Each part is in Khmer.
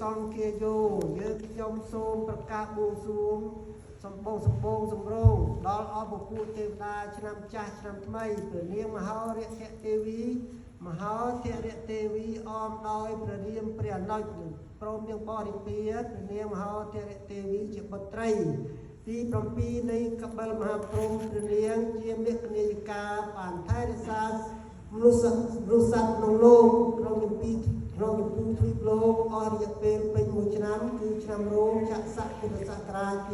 សង្ឃាយោយើងខ្ញុំសូមប្រកាសបួងសួងសម្បូរសម្រងដល់អបពួកទេវតាឆ្នាំចាស់ឆ្នាំថ្មីព្រះនាងមហោរៈទេវីមហោធរៈទេវីអមដោយព្រះរាមព្រះអនុជព្រមទាំងបរិពារព្រះនាងមហោធរៈទេវីជាបុត្រីទី7នៃកបិលមហាព្រំព្រះនាងជាមេកញ្ញាយិកាបានថែរក្សាមនុស្សក្នុងលោកក្នុងជំពីក្នុងជំពូទ្វីបលោកអស់រយៈពេលពេញ1ឆ្នាំគឺឆ្នាំរោងចក្ស័កពុទ្ធសករាជ2568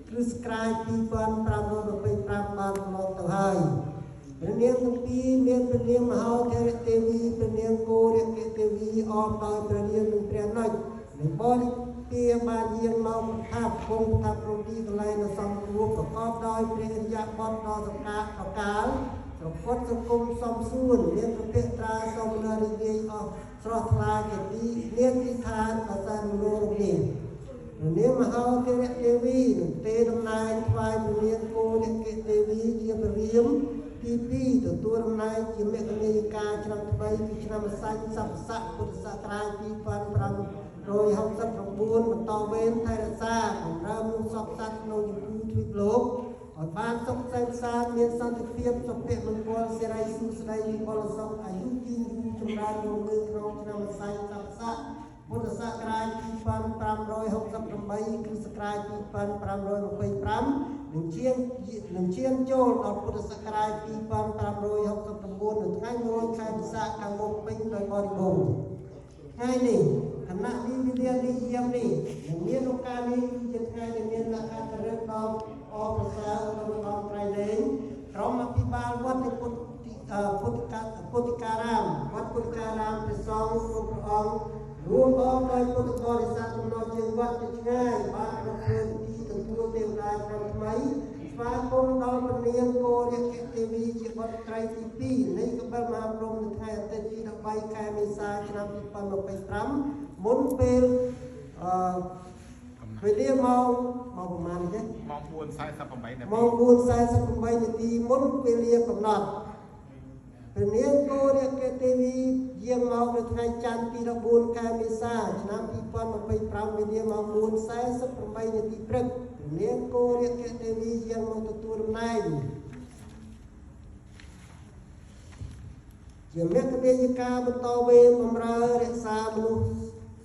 គ្រិស្តសករាជ2525បានកន្លងទៅហើយព្រះនាងទាំងពីរមានព្រះនាងមហោធរៈទេវីព្រះនាងគោរៈទេវីអមដោយព្រះរាមនិងព្រះអនុជនិងបរិពារបានយាងមកថាគង់ថាប្រទីកន្លែងនៅសំគួរប្រកបដោយព្រះអរិយបទដ៏សម្កាអកាលប្រពន្ធសង្គមសំសួនមានប្រតិត្រាសំណរីរាយអស់ស្រស់ថ្លាជាទីមានទីឋានអសានលោរនេះព្រះនាងមហោធរៈទេវីនឹងទេតំណែងថ្វាយព្រះនាងគោរៈទេវីជាព្រះរាមទី2ទទួលតំណែងជាមេកញ្ញាយិកាឆ្នាំថ្មីគឺឆ្នាំអសាញ់សព្វស័កពុទ្ធសករាជ2569បន្តវេនថែរក្សាបំរើមនុស្សសពសត្វក្នុងជំពូទ្វីបលោកឲ្យបានសុខសាន្តមានសន្តិភាពសុភមង្គលសិរីសួស្តីពលសុខអាយុជីវចម្រើនរុងរឿងក្នុងឆ្នាំអសាញ់សព្វស័កពុទ្ធសករាជ2568គ្រិស្តសករាជ2525នឹងឈានចូលដល់ពុទ្ធសករាជ2569នៅថ្ងៃ1ខែវិសាខខាងមុខពេញដោយបរិបូរណ៍ថ្ងៃនេះគណៈនេះវិទ្យាល័យយាមនេះនឹងមានឱកាសនេះជាថ្ងៃដែលមានលក្ខណៈរិទ្ធដល់អប្រសើរក្នុងត្រៃលែងក្រុមអភិបាលវត្តពុទ្ធការាមវត្តពុទ្ធការាមព្រះសង្ឃគ្រប់ព្រះអង្គរួមអមដោយពុទ្ធបរិស័ទចំណុចជើងវត្តទៅឆ្ងាយបានប្រព្រឹត្តទីទទួលទេវតាឆ្នាំថ្មីស្វាគមន៍ដល់ព្រះនាងគោរៈទេវីជាបុត្រីទី2នៃកបិលមហាព្រំនៅថ្ងៃអាទិត្យទី13ខែមេសាឆ្នាំ2025មុនពេលវេលាម៉ោងប្រហែលទេម៉ោង 4:48 នាទីមុនវេលាកំណត់ព្រះនាងគោរៈទេវីយាងមកនៅថ្ងៃច័ន្ទទី14ខែមេសាឆ្នាំ2025វេលាម៉ោង 4:48 នាទីព្រឹកព្រះនាងគោរៈទេវីយាងមកទទួលតំណែងជាមេកញ្ញាយិកាបន្តវេនបម្រើរក្សាមនុស្ស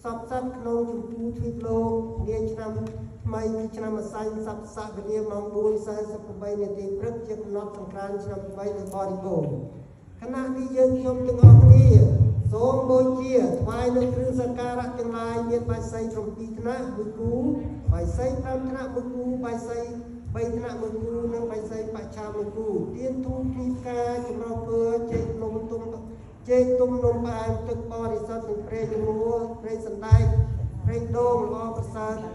សពសត្វក្នុងជំពូទ្វីបលោកនាឆ្នាំថ្មីគឺឆ្នាំអសាញ់សព្វស័កវេលាម៉ោង 4:48 នាទីព្រឹកជាកំណត់សង្ក្រាន្តឆ្នាំថ្មីនៃបរិបូរណ៍គណៈនេះយើងខ្ញុំទាំងអស់គ្នាសូមបូជាថ្វាយនូវគ្រឿងសក្ការៈទាំងឡាយមានបាយសី7ថ្នាក់មួយគូបាយសី5ថ្នាក់មួយគូបាយសី3ថ្នាក់មួយគូនិងបាយសីបច្ឆាមួយគូទៀនធូបពីផ្កាចម្រុះពើចេកនំទុំនំផ្អែមទឹកបរិសុទ្ធនិងប្រេងមួប្រេងសណ្ដែកប្រេងដូងល្អប្រសើរនិ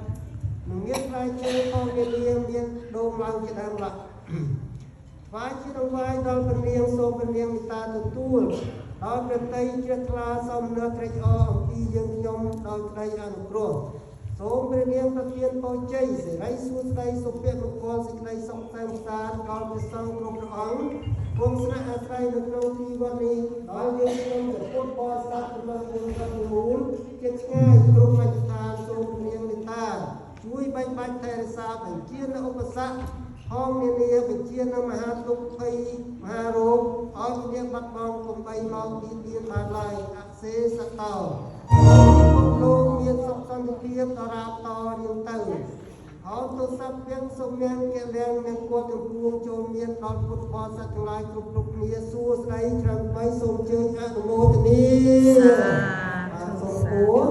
ងមានផ្លែឈើផងវេលាមានដូងឡើងជាដើមឡាថ្វាយជាដង្វាយដល់ព្រះនាងសូមព្រះនាងមេត្តាទទួលដោយព្រះតីជ្រះថ្លាសំណើត្រេកអរអំពីយើងខ្ញុំដោយក្តីអនុគ្រោះសូមព្រះនាងប្រទានពរជ័យសិរីសួស្តីសុភមង្គលសេចក្តីសុខសាន្តដល់ព្រះសង្ឃគ្រប់ព្រះអង្គគង់ស្នាក់អាស្រ័យនៅក្នុងទីវត្តនេះដោយយើងខ្ញុំជាពុទ្ធបរិស័ទរបស់យើងទាំងមូលជាឆ្ងាយគ្រប់មជ្ឈដ្ឋានសូមព្រះនាងមេត្តាជួយបែកបាច់ថែរក្សាបញ្ជានៅឧបសគ្គផងនានាបញ្ជានៅមហាទុក្ខភ័យមហារោគឲ្យមានបាត់បង់កំបីមកទីទៀនបានឡើយអសេសតោលោកមានសុខសន្តិភាពដរាបតរៀងទៅអោទុសព្យសុមានកលាំងមានគួរទាំងពួងចូលមានដល់ពុទ្ធបរិស័ទទាំងឡាយគ្រប់គ្នាសួស្តីច្រើនបីសូមជើញអនុមោទនាសូមគួរ